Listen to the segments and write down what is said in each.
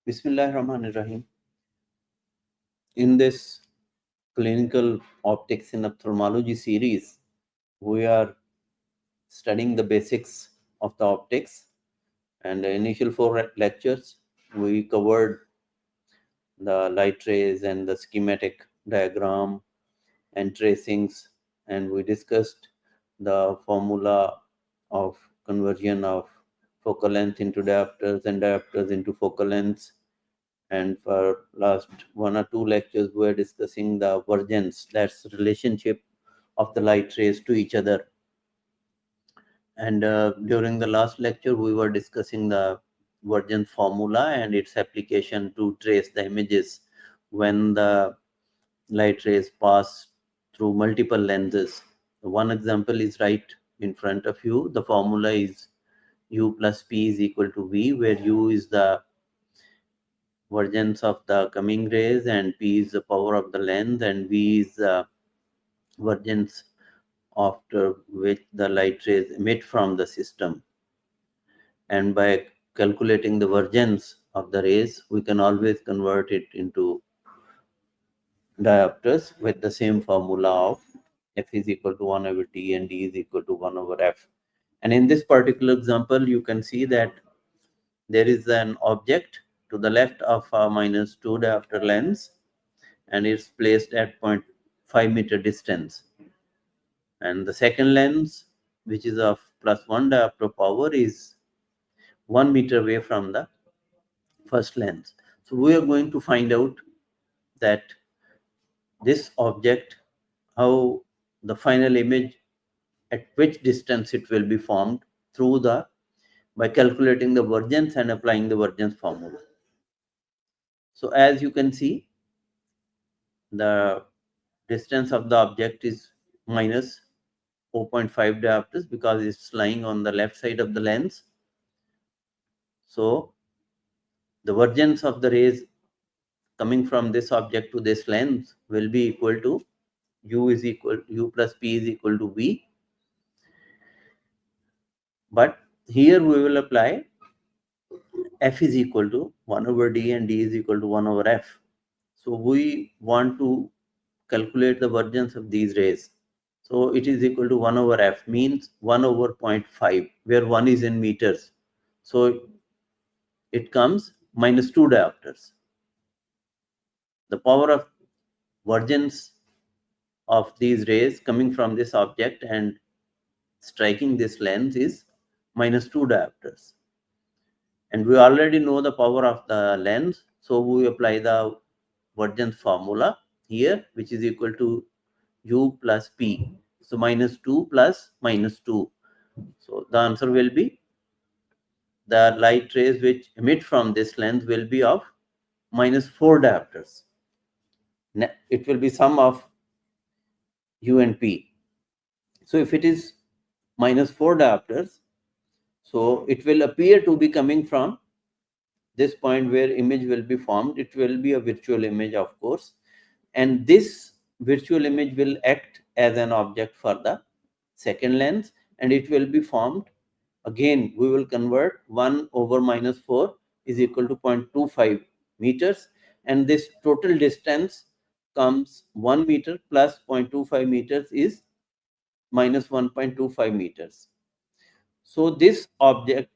Bismillahirrahmanirrahim. In this clinical optics in ophthalmology series, we are studying the basics of the optics. And the initial 4 lectures, we covered the light rays and the schematic diagram and tracings, and we discussed the formula of conversion of focal length into diopters and diopters into focal lengths. And for last 1 or 2 lectures, we are discussing the vergence, that's relationship of the light rays to each other. And during the last lecture, we were discussing the Vergence formula and its application to trace the images when the light rays pass through multiple lenses. One example is right in front of you. The formula is U plus P is equal to V, where U is the vergence of the coming rays and P is the power of the lens and V is the vergence after which the light rays emit from the system. And by calculating the vergence of the rays, we can always convert it into diopters with the same formula of F is equal to 1 over T and D is equal to 1 over F. And in this particular example, you can see that there is an object to the left of a -2 diopter lens, and it's placed at 0.5 meter distance. And the second lens, which is of +1 diopter power, is 1 meter away from the first lens. So we are going to find out that this object, how the final image, at which distance it will be formed through the, by calculating the vergence and applying the Vergence formula. So as you can see, the distance of the object is minus 0.5 diopters because it's lying on the left side of the lens. So the vergence of the rays coming from this object to this lens will be equal to U plus P is equal to V. But here we will apply F is equal to 1 over D and D is equal to 1 over F. So we want to calculate the vergence of these rays. So it is equal to 1 over F, means 1 over 0.5, where 1 is in meters. So it comes -2 diopters. The power of vergence of these rays coming from this object and striking this lens is -2 diopters. And we already know the power of the lens, so we apply the Vergence formula here, which is equal to U plus P. So -2 plus -2. So the answer will be the light rays which emit from this lens will be of -4 diopters. It will be sum of U and P. So if it is -4 diopters, so it will appear to be coming from this point where image will be formed. It will be a virtual image, of course, and this virtual image will act as an object for the second lens, and it will be formed. Again, we will convert 1 over -4 is equal to 0.25 meters, and this total distance comes 1 meter plus 0.25 meters is -1.25 meters. So this object,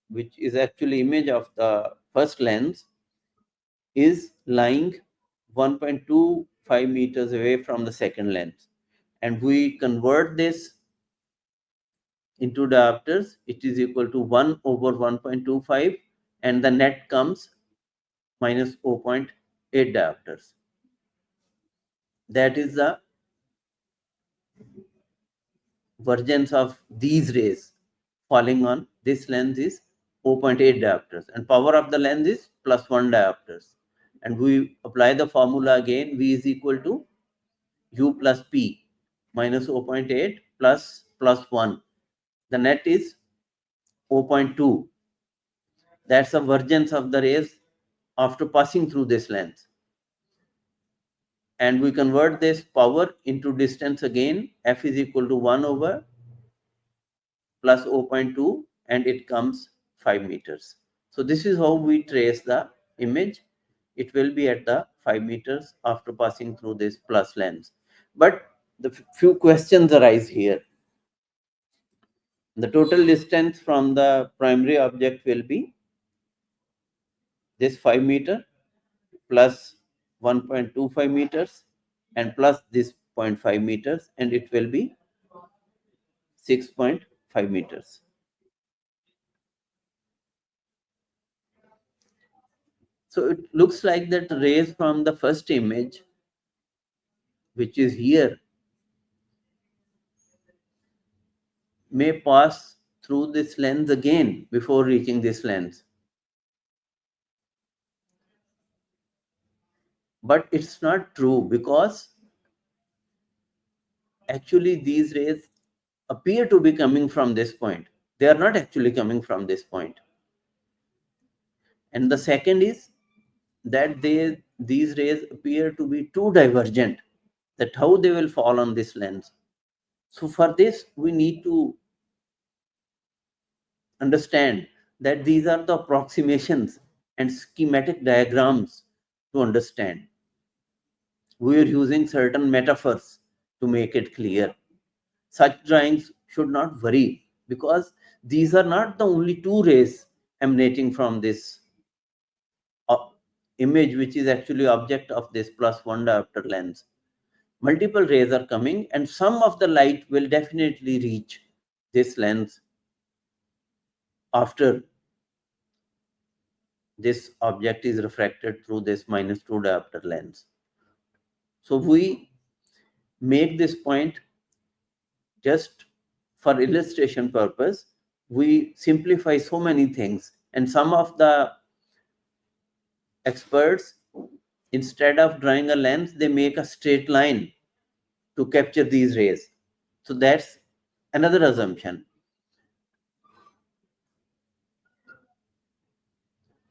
which is actually image of the first lens, is lying 1.25 meters away from the second lens, and we convert this into diopters. It is equal to 1 over 1.25, and the net comes -0.8 diopters. That is the vergence of these rays falling on this lens is 0.8 diopters, and power of the lens is +1 diopters. And we apply the formula again. V is equal to U plus P minus 0.8 plus +1. The net is 0.2. That's the vergence of the rays after passing through this lens. And we convert this power into distance again. F is equal to 1 over plus 0.2, and it comes 5 meters. So this is how we trace the image, it will be at the 5 meters after passing through this plus lens. But the few questions arise here. The total distance from the primary object will be this 5 meter plus 1.25 meters and plus this 0.5 meters, and it will be 6.5 meters. So it looks like that rays from the first image, which is here, may pass through this lens again before reaching this lens. But it's not true, because actually these rays appear to be coming from this point. They are not actually coming from this point. And the second is that these rays appear to be too divergent, that how they will fall on this lens. So for this, we need to understand that these are the approximations and schematic diagrams to understand. We are using certain metaphors to make it clear. Such drawings should not worry, because these are not the only two rays emanating from this image, which is actually object of this +1 diopter lens. Multiple rays are coming, and some of the light will definitely reach this lens after this object is refracted through this -2 diopter lens. So we make this point just for illustration purpose. We simplify so many things, and some of the experts, instead of drawing a lens, they make a straight line to capture these rays. So that's another assumption.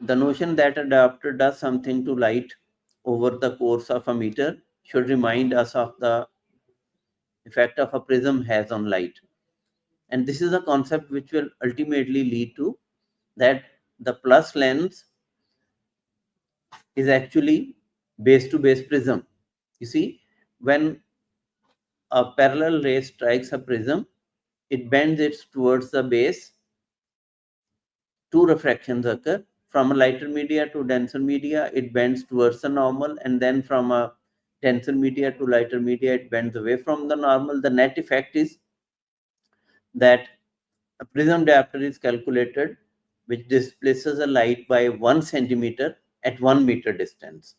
The notion that a diopter does something to light over the course of a meter should remind us of the effect of a prism has on light. And this is a concept which will ultimately lead to that the plus lens is actually base-to-base prism. You see, when a parallel ray strikes a prism, it bends it towards the base. Two refractions occur. From a lighter media to denser media, it bends towards the normal, and then from a denser media to lighter media, it bends away from the normal. The net effect is that a prism diopter is calculated which displaces a light by 1 centimeter at 1 meter distance.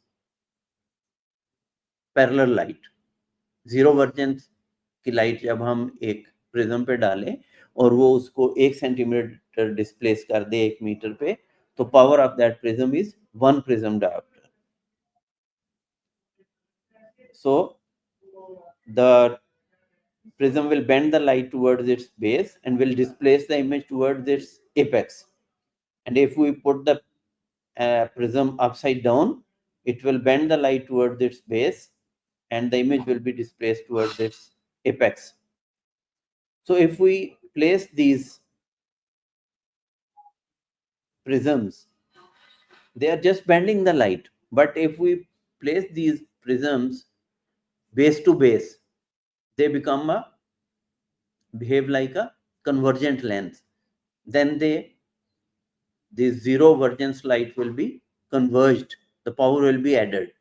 Parallel light, zero vergence की light जब हम एक prism पे डालें और वो उसको 1 centimetre displace कर दे 1 मीटर पे, तो power of that prism is 1 prism dioptre. So the prism will bend the light towards its base and will displace the image towards its apex. And if we put the prism upside down, it will bend the light towards its base and the image will be displaced towards its apex. So if we place these prisms, they are just bending the light. But if we place these prisms base to base, they behave like a convergent lens. Then the zero vergence light will be converged, the power will be added.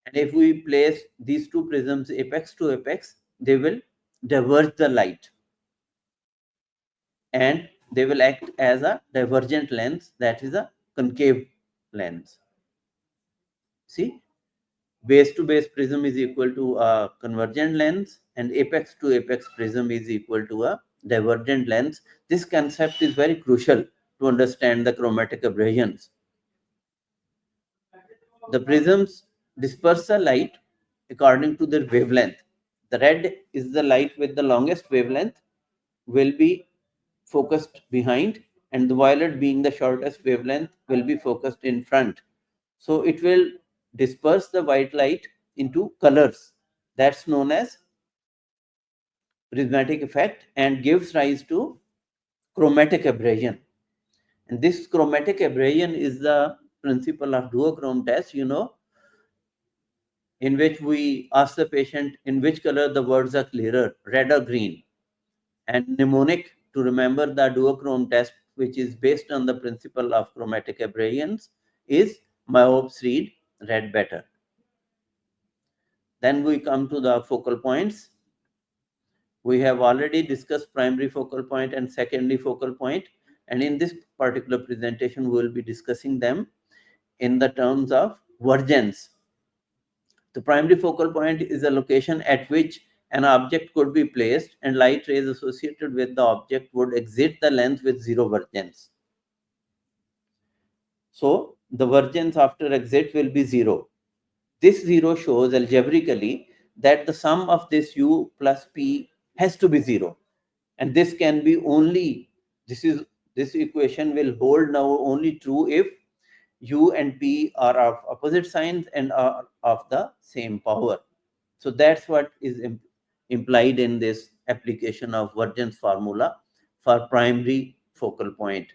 And if we place these two prisms apex to apex, they will diverge the light and they will act as a divergent lens, that is a concave lens. See, base to base prism is equal to a convergent lens and apex to apex prism is equal to a divergent lens. This concept is very crucial to understand the chromatic aberrations. The prisms disperse the light according to their wavelength. The red is the light with the longest wavelength, will be focused behind, and the violet, being the shortest wavelength, will be focused in front. So it will disperse the white light into colors. That's known as prismatic effect and gives rise to chromatic aberration. And this chromatic aberration is the principle of duochrome test, you know, in which we ask the patient in which color the words are clearer, red or green. And mnemonic to remember the duochrome test, which is based on the principle of chromatic aberrations, is myopes read red better. Then we come to the focal points. We have already discussed primary focal point and secondary focal point, and in this particular presentation we will be discussing them in the terms of vergence. The primary focal point is a location at which an object could be placed and light rays associated with the object would exit the lens with zero vergence. So the vergence after exit will be zero. This zero shows algebraically that the sum of this u plus p has to be zero. And this can be only, this equation will hold now only true if u and p are of opposite signs and are of the same power. So that's what is implied in this application of Vergence formula for primary focal point.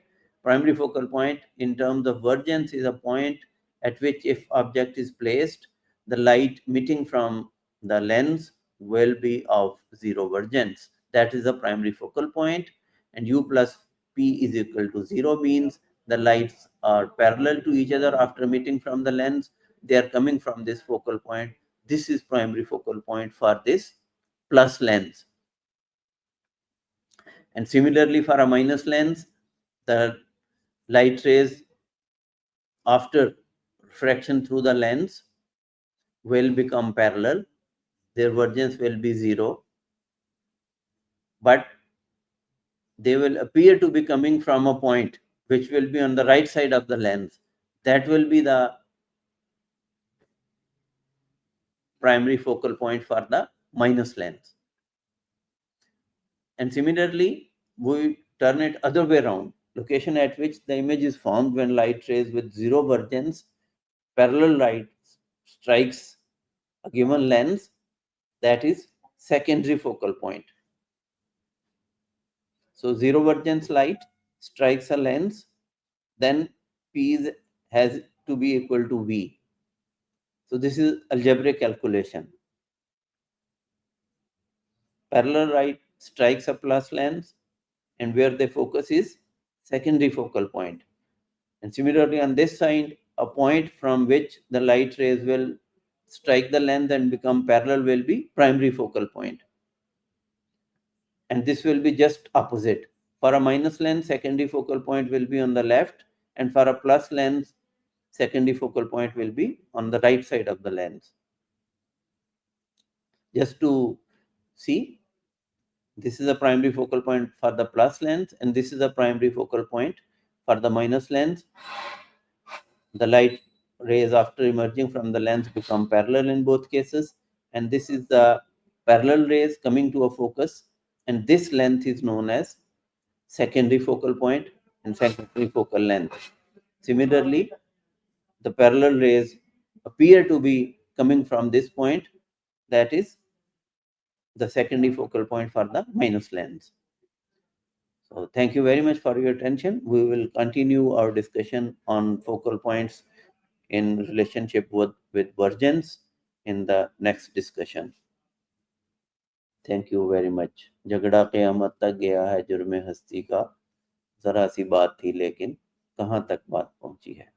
Primary focal point in terms of vergence is a point at which if object is placed, the light emitting from the lens will be of zero vergence. That is the primary focal point, and u plus p is equal to 0 means the lights are parallel to each other after emitting from the lens. They are coming from this focal point. This is primary focal point for this plus lens. And similarly for a minus lens, the light rays after refraction through the lens will become parallel. Their vergence will be 0, but they will appear to be coming from a point which will be on the right side of the lens. That will be the primary focal point for the minus lens. And similarly, we turn it other way around. Location at which the image is formed when light rays with zero vergence, parallel light strikes a given lens, that is secondary focal point. So zero vergence light strikes a lens, then P has to be equal to V. So this is algebraic calculation. Parallel light strikes a plus lens, and where they focus is secondary focal point. And similarly on this side, a point from which the light rays will strike the lens and become parallel will be primary focal point. And this will be just opposite. For a minus lens, secondary focal point will be on the left, and for a plus lens, secondary focal point will be on the right side of the lens. Just to see, this is a primary focal point for the plus lens, and this is a primary focal point for the minus lens. The light rays after emerging from the lens become parallel in both cases, and this is the parallel rays coming to a focus, and this length is known as secondary focal point and secondary focal length. Similarly, the parallel rays appear to be coming from this point, that is the secondary focal point for the minus lens. So thank you very much for your attention. We will continue our discussion on focal points in relationship with vergence in the next discussion. Thank you very much. झगड़ा क़यामत तक गया है जुर्म हस्ती का, जरा सी बात थी लेकिन कहाँ तक बात पहुंची है.